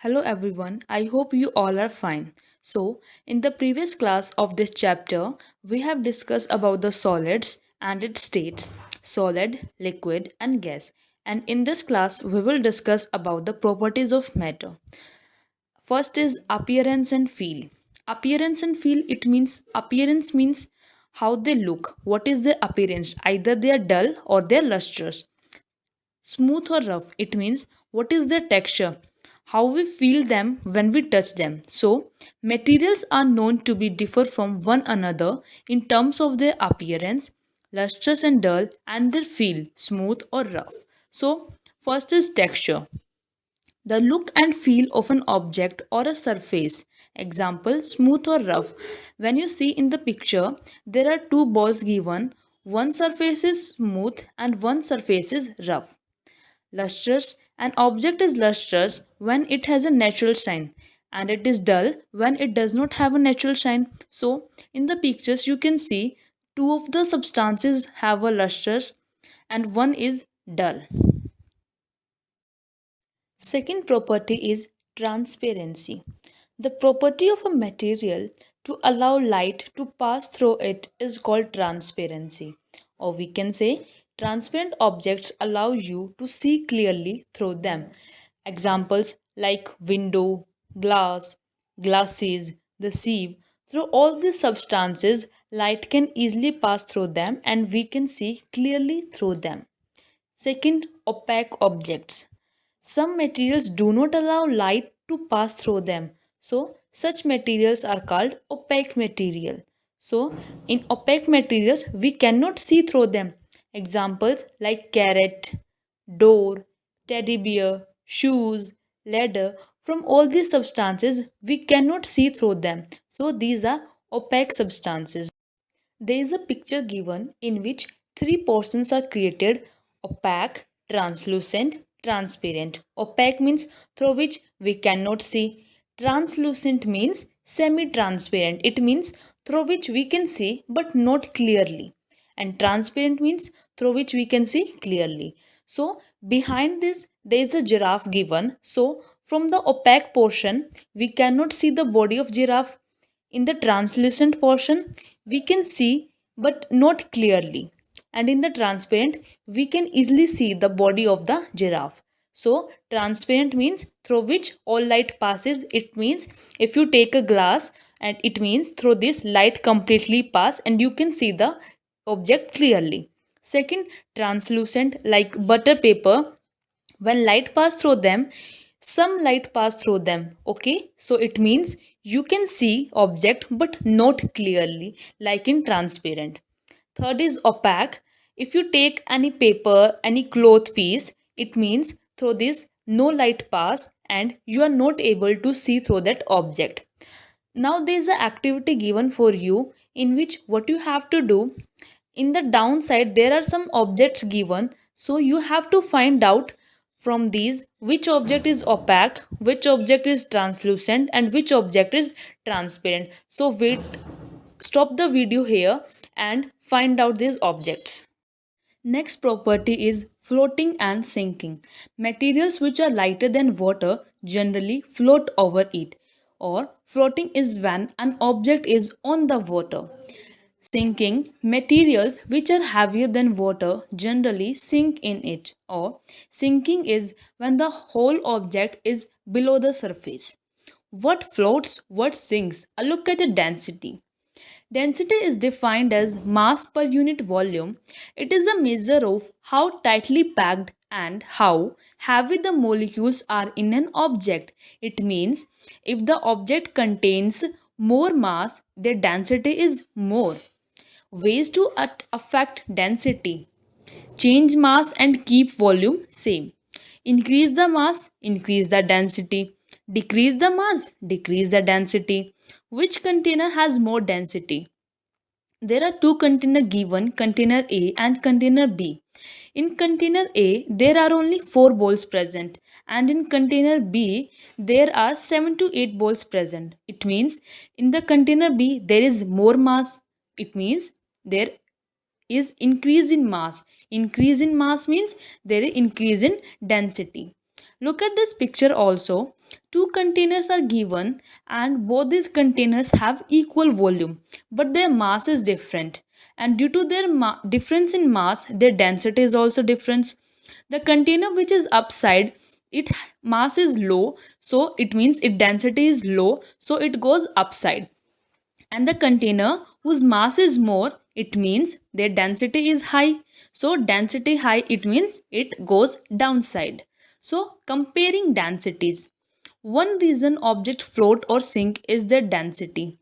Hello everyone, I hope you all are fine. So, in the previous class of this chapter, we have discussed about the solids and its states solid, liquid, and gas. And in this class, we will discuss about the properties of matter. First is appearance and feel. Appearance and feel appearance means how they look. What is their appearance? Either they are dull or they are lustrous. Smooth or rough, it means what is their texture, how we feel them when we touch them. So materials are known to be differ from one another in terms of their appearance, lustrous and dull, and their feel, smooth or rough. So first is texture, the look and feel of an object or a surface. Example, smooth or rough. When you see in the picture, there are two balls given. One surface is smooth and one surface is rough. Lustrous, an object is lustrous when it has a natural shine, and it is dull when it does not have a natural shine. So, in the pictures, you can see two of the substances have a lustrous and one is dull. Second property is transparency. The property of a material to allow light to pass through it is called transparency. Or we can say, transparent objects allow you to see clearly through them. Examples like window, glass, glasses, the sieve. Through all these substances, light can easily pass through them and we can see clearly through them. Second, opaque objects. Some materials do not allow light to pass through them. So, such materials are called opaque material. So, in opaque materials, we cannot see through them. Examples like carrot, door, teddy bear, shoes, ladder. From all these substances, we cannot see through them. So, these are opaque substances. There is a picture given in which three portions are created: opaque, translucent, transparent. Opaque means through which we cannot see. Translucent means semi transparent. It means through which we can see but not clearly. And transparent means through which we can see clearly. So, behind this, there is a giraffe given. So, from the opaque portion, we cannot see the body of giraffe. In the translucent portion, we can see but not clearly. And in the transparent, we can easily see the body of the giraffe. So, transparent means through which all light passes. It means if you take a glass and it means through this light completely pass and you can see the object clearly. Second, translucent like butter paper. When light pass through them, some light pass through them. Okay, so it means you can see object but not clearly like in transparent. Third is opaque. If you take any paper, any cloth piece, it means through this no light pass and you are not able to see through that object. Now there is an activity given for you in which what you have to do, in the downside there are some objects given, so you have to find out from these which object is opaque, which object is translucent, and which object is transparent. So wait, stop the video here and find out these objects. Next property is floating and sinking. Materials which are lighter than water generally float over it, or floating is when an object is on the water. Sinking, materials which are heavier than water generally sink in it, or sinking is when the whole object is below the surface. What floats, what sinks? A look at the density. Density is defined as mass per unit volume. It is a measure of how tightly packed and how heavy the molecules are in an object. It means if the object contains more mass, their density is more. Ways to affect density: change mass and keep volume same. Increase the mass, increase the density. Decrease the mass, decrease the density. Which container has more density? There are two containers given, container A and container B. In container A, there are only 4 balls present, and in container B, there are 7 to 8 balls present. It means in the container B, there is more mass. It means there is increase in mass. Increase in mass means there is increase in density. Look at this picture also. Two containers are given and both these containers have equal volume, but their mass is different. And due to their difference in mass, their density is also different. The container which is upside, it mass is low, so it means its density is low, so it goes upside. And the container whose mass is more, it means their density is high, so density high, it means it goes downside. So comparing densities, one reason object float or sink is their density.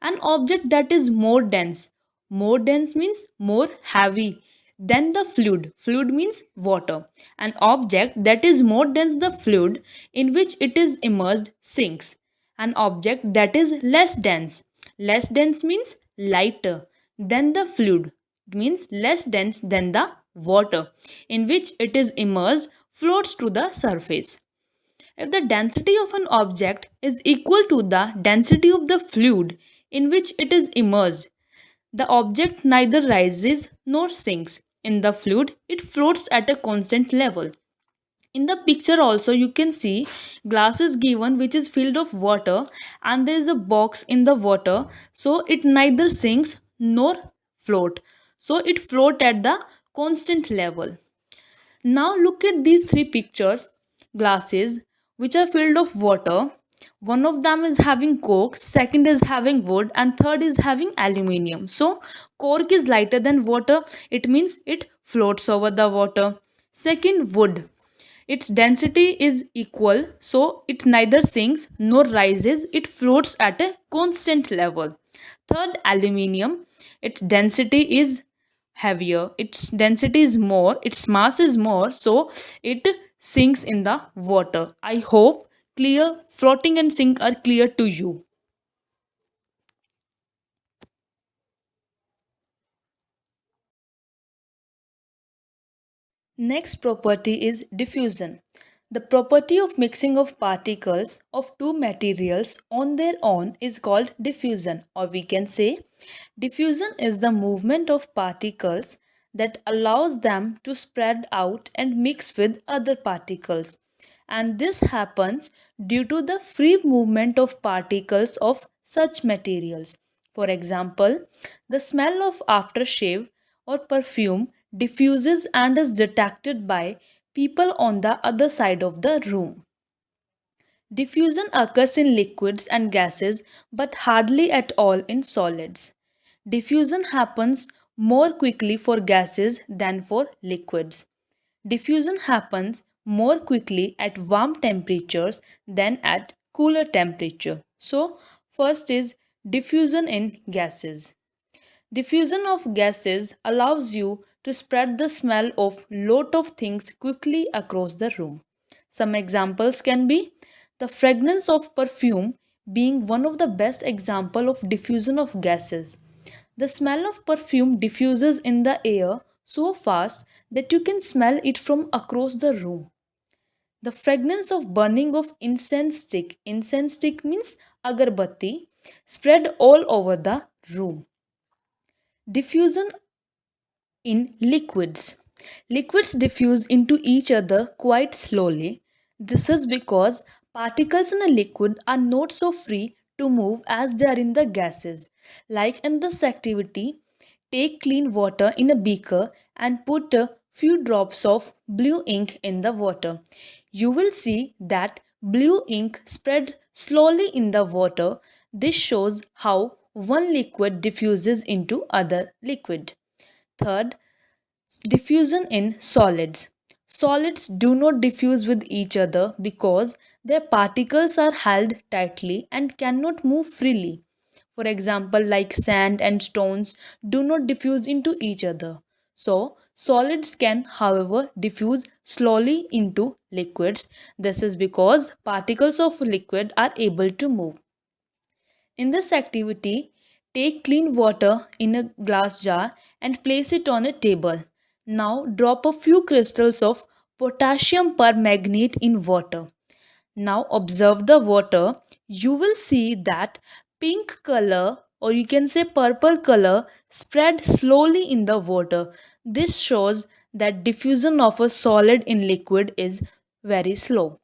An object that is more dense means more heavy than the fluid. Fluid means water. An object that is more dense the fluid in which it is immersed sinks. An object that is less dense means lighter than the fluid. It means less dense than the water in which it is immersed floats to the surface. If the density of an object is equal to the density of the fluid in which it is immersed, the object neither rises nor sinks. In the fluid, it floats at a constant level. In the picture also you can see glass is given which is filled of water and there is a box in the water, so it neither sinks nor float. So it float at the constant level. Now look at these three pictures, glasses which are filled of water. One of them is having coke, second is having wood, and third is having aluminium. So cork is lighter than water, it means it floats over the water. Second, wood. Its density is equal, so it neither sinks nor rises, it floats at a constant level. Third, aluminium. Its density is heavier, its density is more, its mass is more, so it sinks in the water. I hope clear floating and sink are clear to you. Next property is diffusion. The property of mixing of particles of two materials on their own is called diffusion, or we can say diffusion is the movement of particles that allows them to spread out and mix with other particles. And this happens due to the free movement of particles of such materials. For example, the smell of aftershave or perfume diffuses and is detected by people on the other side of the room. Diffusion occurs in liquids and gases but hardly at all in solids. Diffusion happens more quickly for gases than for liquids. Diffusion happens more quickly at warm temperatures than at cooler temperature. So, first is diffusion in gases. Diffusion of gases allows you to spread the smell of lot of things quickly across the room. Some examples can be the fragrance of perfume being one of the best example of diffusion of gases. The smell of perfume diffuses in the air so fast that you can smell it from across the room. The fragrance of burning of incense stick means agarbatti, spread all over the room. Diffusion in liquids. Liquids diffuse into each other quite slowly. This is because particles in a liquid are not so free to move as they are in the gases. Like in this activity, take clean water in a beaker and put a few drops of blue ink in the water. You will see that blue ink spreads slowly in the water. This shows how one liquid diffuses into other liquid. Third, diffusion in solids. Solids do not diffuse with each other because their particles are held tightly and cannot move freely. For example, like sand and stones do not diffuse into each other. So, solids can, however, diffuse slowly into liquids. This is because particles of liquid are able to move. In this activity, take clean water in a glass jar and place it on a table. Now drop a few crystals of potassium permanganate in water. Now observe the water. You will see that pink color, or you can say purple color, spread slowly in the water. This shows that diffusion of a solid in liquid is very slow.